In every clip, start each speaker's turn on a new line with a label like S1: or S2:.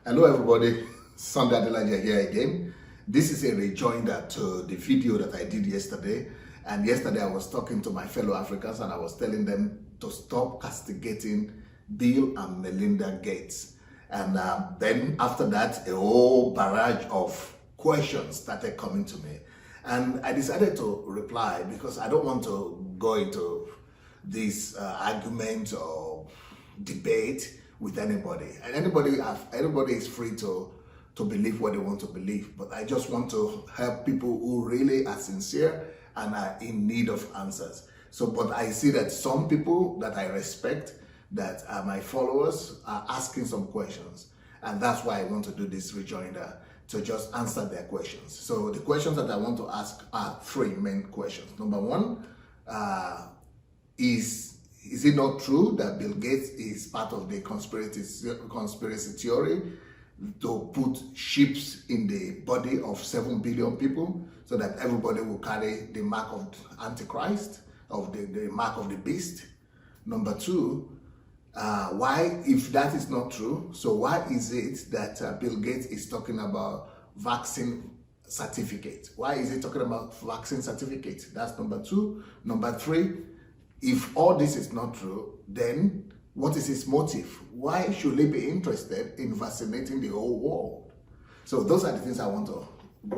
S1: Hello everybody, Sunday Adelaja here again. This is a rejoinder to the video that I did yesterday. And yesterday I was talking to my fellow Africans and I was telling them to stop castigating Bill and Melinda Gates. And then after that, a whole barrage of questions started coming to me. And I decided to reply because I don't want to go into this argument or debate with anybody, and anybody is free to believe what they want to believe, but I just want to help people who really are sincere and are in need of answers. So but I see that some people that I respect, that are my followers, are asking some questions, and that's why I want to do this rejoinder to just answer their questions. So the questions that I want to ask are three main questions. Number one, is it not true that Bill Gates is part of the conspiracy theory to put chips in the body of 7 billion people so that everybody will carry the mark of Antichrist, of the mark of the beast? Number two, why, if that is not true, so why is it that Bill Gates is talking about vaccine certificate? Why is he talking about vaccine certificate? That's number two. Number three, if all this is not true, then what is his motive? Why should he be interested in vaccinating the whole world? So those are the things I want to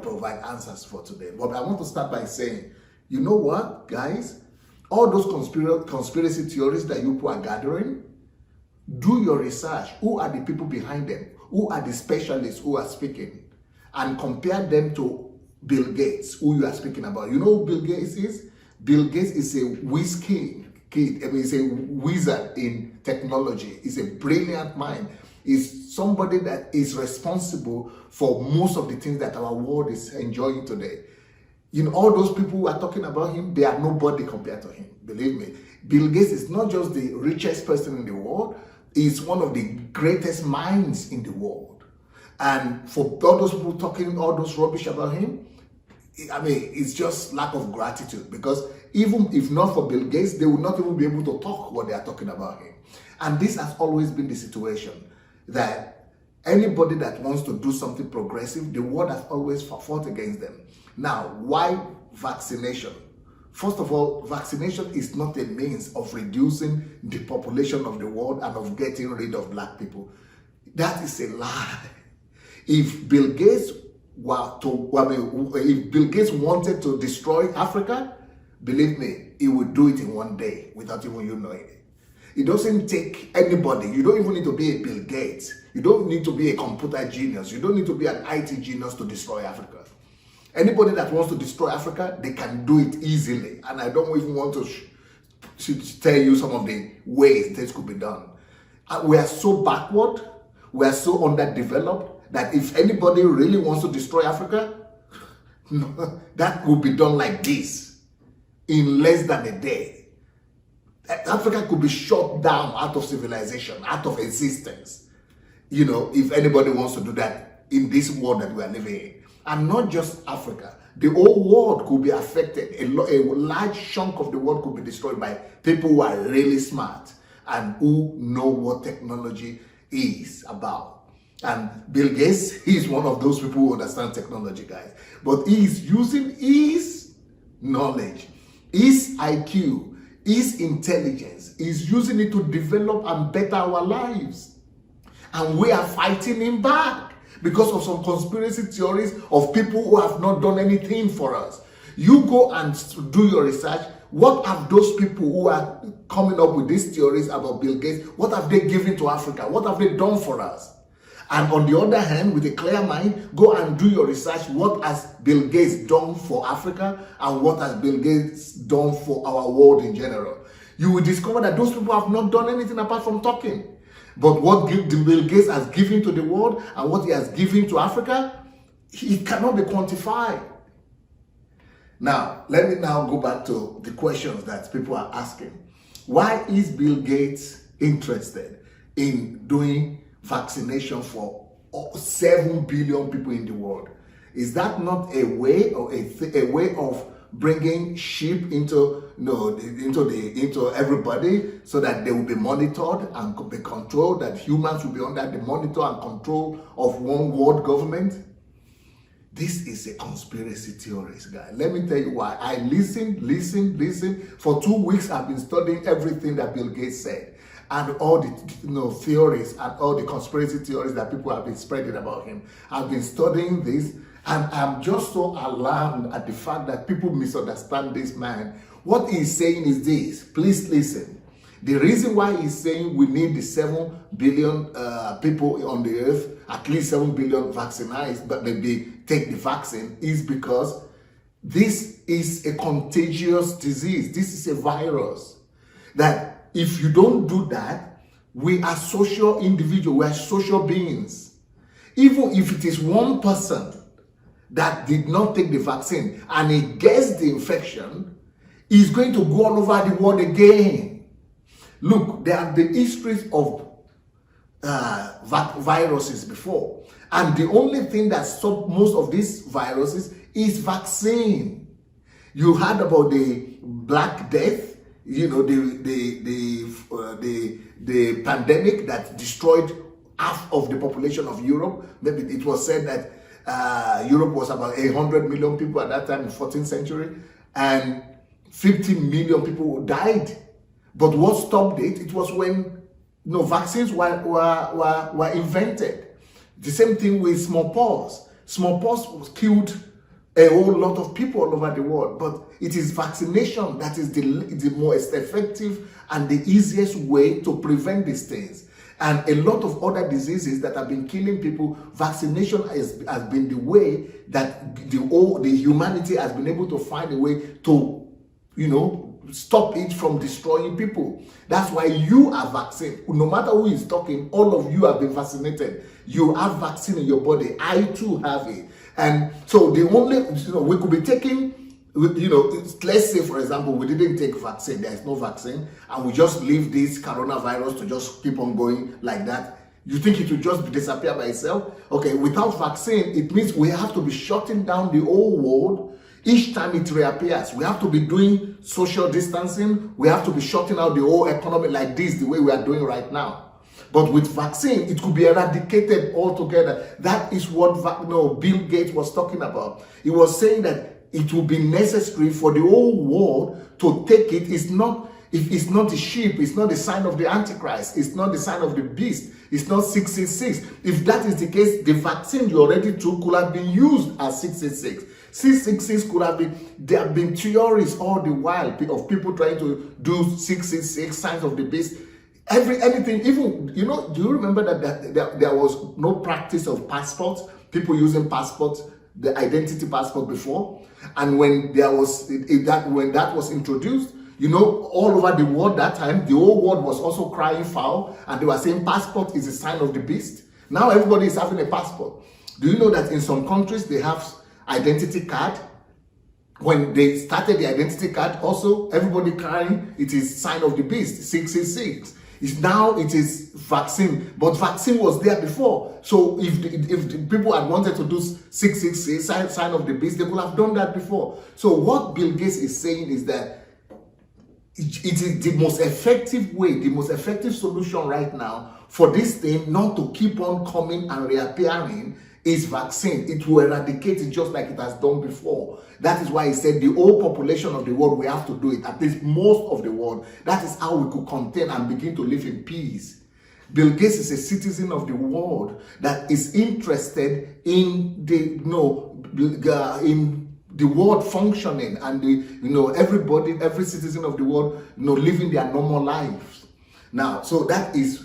S1: provide answers for today. But I want to start by saying, you know what, guys? All those conspiracy theories that you people are gathering, do your research. Who are the people behind them? Who are the specialists who are speaking? And compare them to Bill Gates, who you are speaking about. You know who Bill Gates is? Bill Gates is a whiz kid. He's a wizard in technology. He's a brilliant mind. He's somebody that is responsible for most of the things that our world is enjoying today. You know, all those people who are talking about him, they are nobody compared to him. Believe me. Bill Gates is not just the richest person in the world. He's one of the greatest minds in the world. And for all those people talking all those rubbish about him, I mean, it's just lack of gratitude, because even if not for Bill Gates, they would not even be able to talk what they are talking about him. And this has always been the situation, that anybody that wants to do something progressive, the world has always fought against them. Now, why vaccination? First of all, vaccination is not a means of reducing the population of the world and of getting rid of black people. That is a lie. If Bill Gates if Bill Gates wanted to destroy Africa, believe me, he would do it in one day without even you knowing it. It doesn't take anybody. You don't even need to be a Bill Gates. You don't need to be a computer genius. You don't need to be an IT genius to destroy Africa. Anybody that wants to destroy Africa, they can do it easily. And I don't even want to tell you some of the ways this could be done. We are so backward. We are so underdeveloped that if anybody really wants to destroy Africa, that will be done like this in less than a day. Africa could be shut down out of civilization, out of existence, you know, if anybody wants to do that in this world that we are living in. And not just Africa, the whole world could be affected. A large chunk of the world could be destroyed by people who are really smart and who know what technology is about. And Bill Gates, he's one of those people who understand technology, guys. But he's using his knowledge, his IQ, his intelligence. He's using it to develop and better our lives. And we are fighting him back because of some conspiracy theories of people who have not done anything for us. You go and do your research. What have those people who are coming up with these theories about Bill Gates, what have they given to Africa? What have they done for us? And on the other hand, with a clear mind, go and do your research. What has Bill Gates done for Africa and what has Bill Gates done for our world in general? You will discover that those people have not done anything apart from talking. But what Bill Gates has given to the world and what he has given to Africa, it cannot be quantified. Now, let me now go back to the questions that people are asking. Why is Bill Gates interested in doing vaccination for 7 billion people in the world? Is that not a way or a way of bringing sheep into into everybody, so that they will be monitored and be controlled, that humans will be under the monitor and control of one world government. This is a conspiracy theorist, guy. Let me tell you why. I listened. For 2 weeks, I've been studying everything that Bill Gates said, and all the theories and all the conspiracy theories that people have been spreading about him. I've been studying this, and I'm just so alarmed at the fact that people misunderstand this man. What he's saying is this. Please listen. The reason why he's saying we need the 7 billion people on the earth, at least 7 billion vaccinated, but maybe take the vaccine, is because this is a contagious disease. This is a virus that if you don't do that, we are social individuals, we are social beings. Even if it is one person that did not take the vaccine and he gets the infection, he's going to go all over the world again. Look, there are the histories of viruses before, and the only thing that stopped most of these viruses is vaccine. You heard about the Black Death, the pandemic that destroyed half of the population of Europe. Maybe it was said that Europe was about 100 million people at that time in the 14th century, and 50 million people died. But what stopped it? It was when vaccines were invented. The same thing with smallpox. Smallpox killed a whole lot of people all over the world. But it is vaccination that is the most effective and the easiest way to prevent these things. And a lot of other diseases that have been killing people, vaccination has been the way that the humanity has been able to find a way to, stop it from destroying people. That's why you are vaccinated. No matter who is talking, all of you have been vaccinated. You have vaccine in your body. I too have it. And so the only, we could be taking, let's say, for example, we didn't take vaccine. There is no vaccine. And we just leave this coronavirus to just keep on going like that. You think it will just disappear by itself? Okay, without vaccine, it means we have to be shutting down the whole world. Each time it reappears, we have to be doing social distancing. We have to be shutting out the whole economy like this, the way we are doing right now. But with vaccine, it could be eradicated altogether. That is what Bill Gates was talking about. He was saying that it will be necessary for the whole world to take it. It's not the sheep, it's not the sign of the Antichrist, it's not the sign of the beast, it's not 666. If that is the case, the vaccine you already took could have been used as 666. 666 could have been, there have been theories all the while of people trying to do 666, signs of the beast, anything, even, do you remember that there was no practice of passports, people using passports, the identity passport before? And when that was introduced, all over the world that time, the whole world was also crying foul, and they were saying passport is a sign of the beast. Now everybody is having a passport. Do you know that in some countries they have identity card? When they started the identity card, also everybody crying it is sign of the beast, 666. Now it is vaccine, but vaccine was there before. So if the people had wanted to do 666, sign of the beast, they could have done that before. So what Bill Gates is saying is that it is the most effective way, the most effective solution right now for this thing not to keep on coming and reappearing is vaccine. It will eradicate it just like it has done before. That is why he said the whole population of the world, we have to do it, at least most of the world. That is how we could contain and begin to live in peace. Bill Gates is a citizen of the world that is interested in the world functioning, and everybody, every citizen of the world, living their normal lives. Now, so that is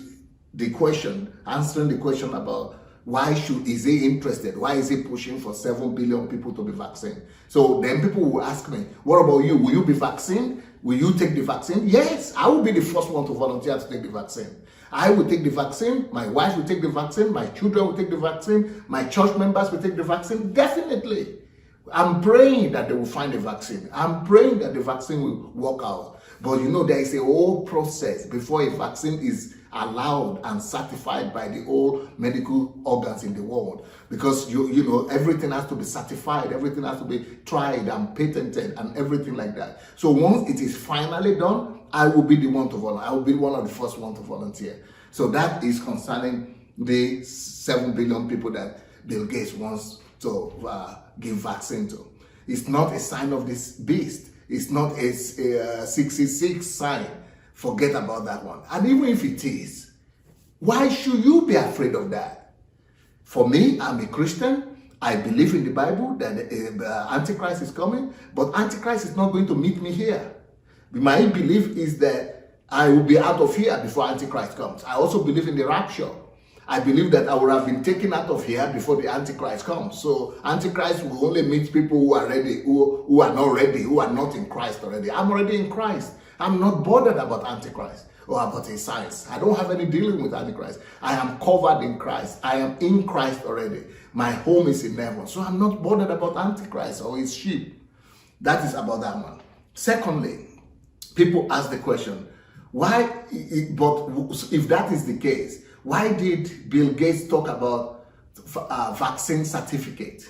S1: the question, answering the question about is he interested? Why is he pushing for 7 billion people to be vaccinated? So then people will ask me, what about you? Will you be vaccinated? Will you take the vaccine? Yes, I will be the first one to volunteer to take the vaccine. I will take the vaccine. My wife will take the vaccine. My children will take the vaccine. My church members will take the vaccine. Definitely. I'm praying that they will find a vaccine. I'm praying that the vaccine will work out. But there is a whole process before a vaccine is allowed and certified by the whole medical organs in the world. Because you know, everything has to be certified, everything has to be tried and patented and everything like that. So once it is finally done, I will be the one to volunteer. I will be one of the first one to volunteer. So that is concerning the 7 billion people that Bill Gates wants to give vaccine to. It's not a sign of this beast. It's not a 666 sign. Forget about that one. And even if it is, why should you be afraid of that? For me, I'm a Christian. I believe in the Bible that Antichrist is coming, but Antichrist is not going to meet me here. My belief is that I will be out of here before Antichrist comes. I also believe in the rapture. I believe that I would have been taken out of here before the Antichrist comes. So Antichrist will only meet people who are ready, who are not ready, who are not in Christ already. I'm already in Christ. I'm not bothered about Antichrist or about his signs. I don't have any dealing with Antichrist. I am covered in Christ. I am in Christ already. My home is in heaven. So I'm not bothered about Antichrist or his sheep. That is about that one. Secondly, people ask the question, why, but if that is the case, why did Bill Gates talk about vaccine certificate?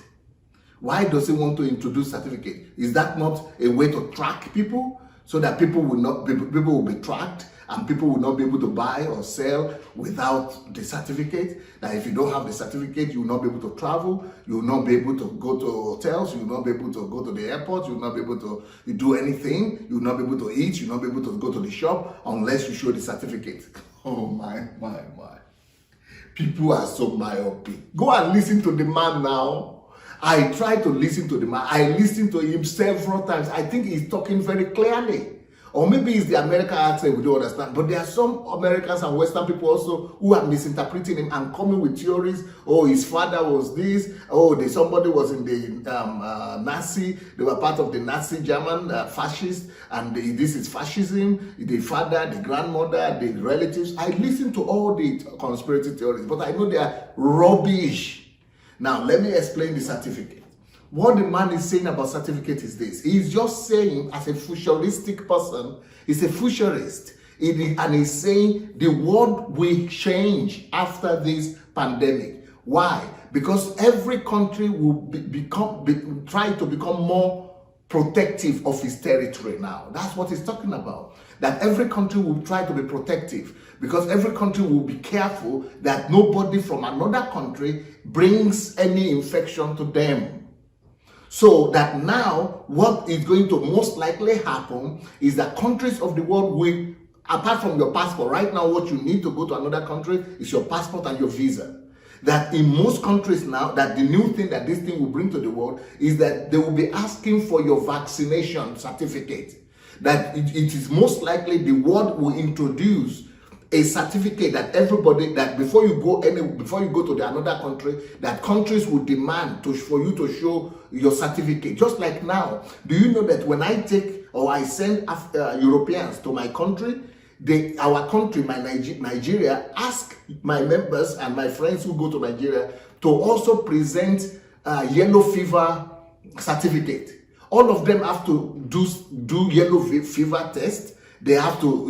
S1: Why does he want to introduce certificate? Is that not a way to track people so that people will be tracked and people will not be able to buy or sell without the certificate? That if you don't have the certificate, you will not be able to travel, you will not be able to go to hotels, you will not be able to go to the airport, you will not be able to do anything, you will not be able to eat, you will not be able to go to the shop unless you show the certificate. Oh my. People are so myopic. Go and listen to the man now. I try to listen to the man. I listened to him several times. I think he's talking very clearly. Or maybe it's the American accent we don't understand. But there are some Americans and Western people also who are misinterpreting him and coming with theories. Oh, his father was this. Oh, somebody was in the Nazi. They were part of the Nazi German fascist. And this is fascism. The father, the grandmother, the relatives. I listen to all the conspiracy theories. But I know they are rubbish. Now, let me explain the certificate. What the man is saying about certificate is this. He's just saying, as a futuristic person, he's a futurist. And he's saying the world will change after this pandemic. Why? Because every country will try to become more protective of its territory now. That's what he's talking about. That every country will try to be protective because every country will be careful that nobody from another country brings any infection to them. So that now what is going to most likely happen is that countries of the world will, apart from your passport, right now what you need to go to another country is your passport and your visa. That in most countries now, that the new thing that this thing will bring to the world is that they will be asking for your vaccination certificate. That it is most likely the world will introduce a certificate that everybody, that before you go to another country, that countries will demand for you to show your certificate. Just like now, do you know that when I take or I send Europeans to my country, our country, Nigeria, ask my members and my friends who go to Nigeria to also present yellow fever certificate. All of them have to do yellow fever test. They have to,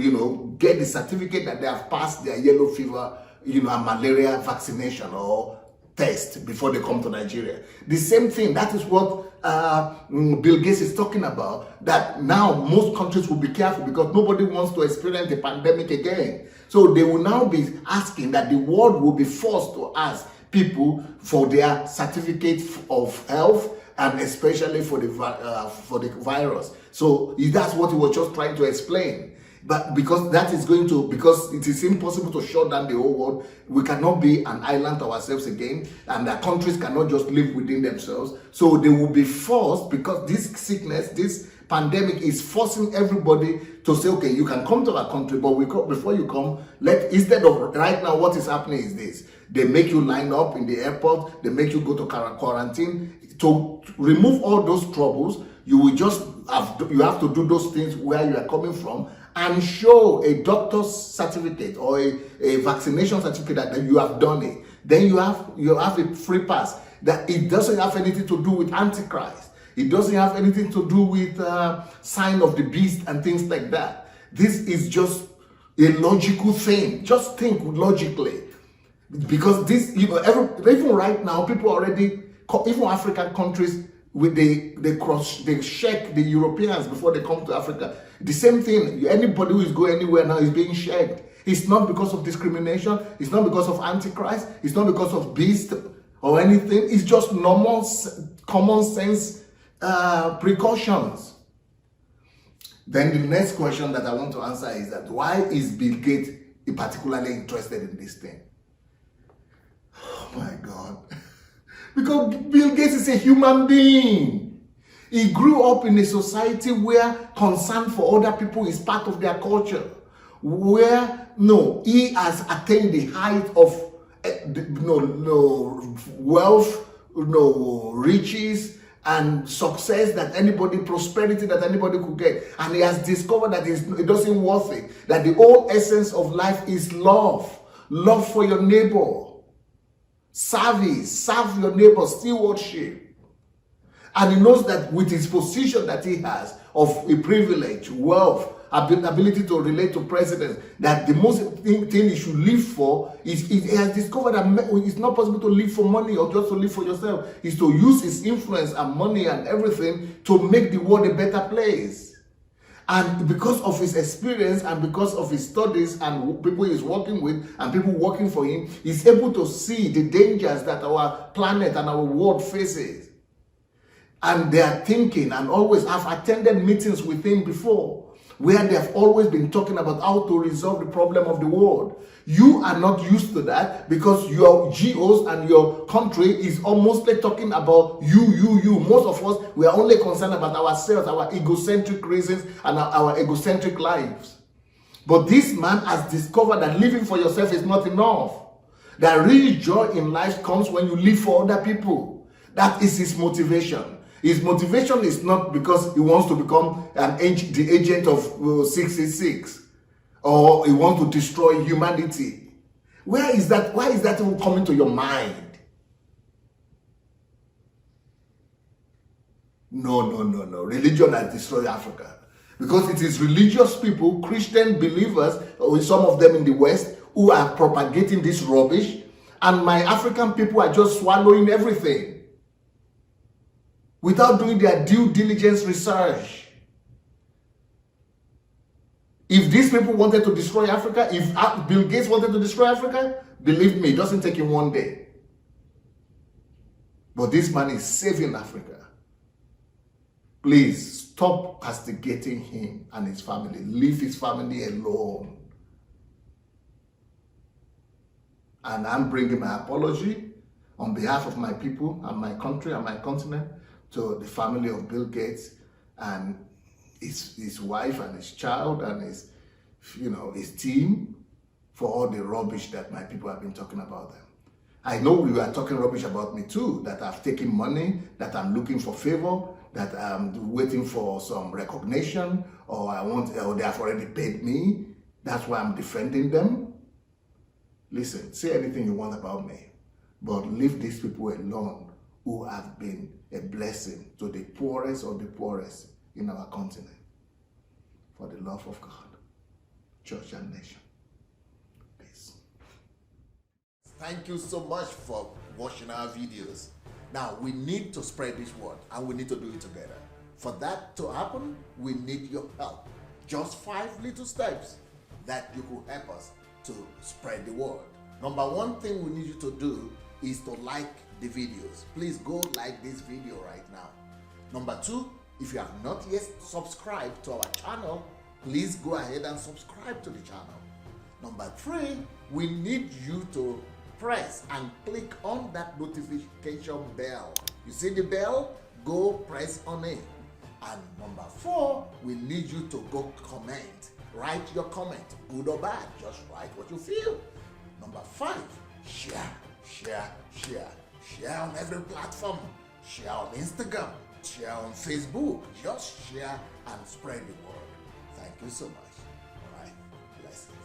S1: get the certificate that they have passed their yellow fever, and malaria vaccination or test before they come to Nigeria. The same thing, that is what Bill Gates is talking about, that now most countries will be careful because nobody wants to experience a pandemic again. So they will now be asking that the world will be forced to ask people for their certificate of health and especially for the virus. So that's what he was just trying to explain. But because it is impossible to shut down the whole world, we cannot be an island to ourselves again, and the countries cannot just live within themselves. So they will be forced, because this sickness, this pandemic is forcing everybody to say, okay, you can come to our country, but before you come, instead of right now, what is happening is this. They make you line up in the airport, they make you go to quarantine. To remove all those troubles, you have to do those things where you are coming from and show a doctor's certificate or a vaccination certificate that you have done it. Then you have a free pass. That it doesn't have anything to do with Antichrist. It doesn't have anything to do with sign of the beast and things like that. This is just a logical thing. Just think logically. Because this, even right now, people already, even African countries, they check the Europeans before they come to Africa. The same thing, anybody who is going anywhere now is being checked. It's not because of discrimination, it's not because of Antichrist, it's not because of beast or anything. It's just normal, common sense precautions. Then the next question that I want to answer is that why is Bill Gates particularly interested in this thing? Oh my God. Because Bill Gates is a human being. He grew up in a society where concern for other people is part of their culture. Where, he has attained the height of wealth, riches, and success that anybody, prosperity that anybody could get. And he has discovered that it doesn't worth it. That the whole essence of life is love. Love for your neighbor. Service, serve your neighbor, stewardship. And he knows that with his position that he has of a privilege, wealth, ability to relate to presidents, that the most thing he should live for is, he has discovered that it's not possible to live for money or just to live for yourself. Is to use his influence and money and everything to make the world a better place. And because of his experience and because of his studies and people he's working with and people working for him, he's able to see the dangers that our planet and our world faces. And they are thinking, and always have attended meetings with him before, where they have always been talking about how to resolve the problem of the world. You are not used to that because your geos and your country is almost like talking about you. Most of us, we are only concerned about ourselves, our egocentric reasons and our egocentric lives. But this man has discovered that living for yourself is not enough. That real joy in life comes when you live for other people. That is his motivation. His motivation is not because he wants to become the agent of 666 or he wants to destroy humanity. Where is that? Why is that even coming to your mind? No. Religion has destroyed Africa. Because it is religious people, Christian believers, or some of them in the West, who are propagating this rubbish. And my African people are just swallowing everything without doing their due diligence research. If these people wanted to destroy Africa, if Bill Gates wanted to destroy Africa, believe me, it doesn't take him one day. But this man is saving Africa. Please stop castigating him and his family. Leave his family alone. And I'm bringing my apology on behalf of my people and my country and my continent to the family of Bill Gates and his wife and his child and his team for all the rubbish that my people have been talking about them. I know you are talking rubbish about me too, that I've taken money, that I'm looking for favor, that I'm waiting for some recognition, or they have already paid me. That's why I'm defending them. Listen, say anything you want about me, but leave these people alone who have been a blessing to the poorest of the poorest in our continent. For the love of God, church and nation. Peace. Thank you so much for watching our videos. Now, we need to spread this word and we need to do it together. For that to happen, we need your help. Just 5 little steps that you could help us to spread the word. Number one thing we need you to do is to like the videos. Please go like this video right now. Number 2, if you have not yet subscribed to our channel, please go ahead and subscribe to the channel. Number 3, we need you to press and click on that notification bell. You see the bell? Go press on it. And number 4, we need you to go comment. Write your comment, good or bad. Just write what you feel. Number 5, share on every platform. Share on Instagram, share on Facebook. Just share and spread the word. Thank you so much. All right, blessings.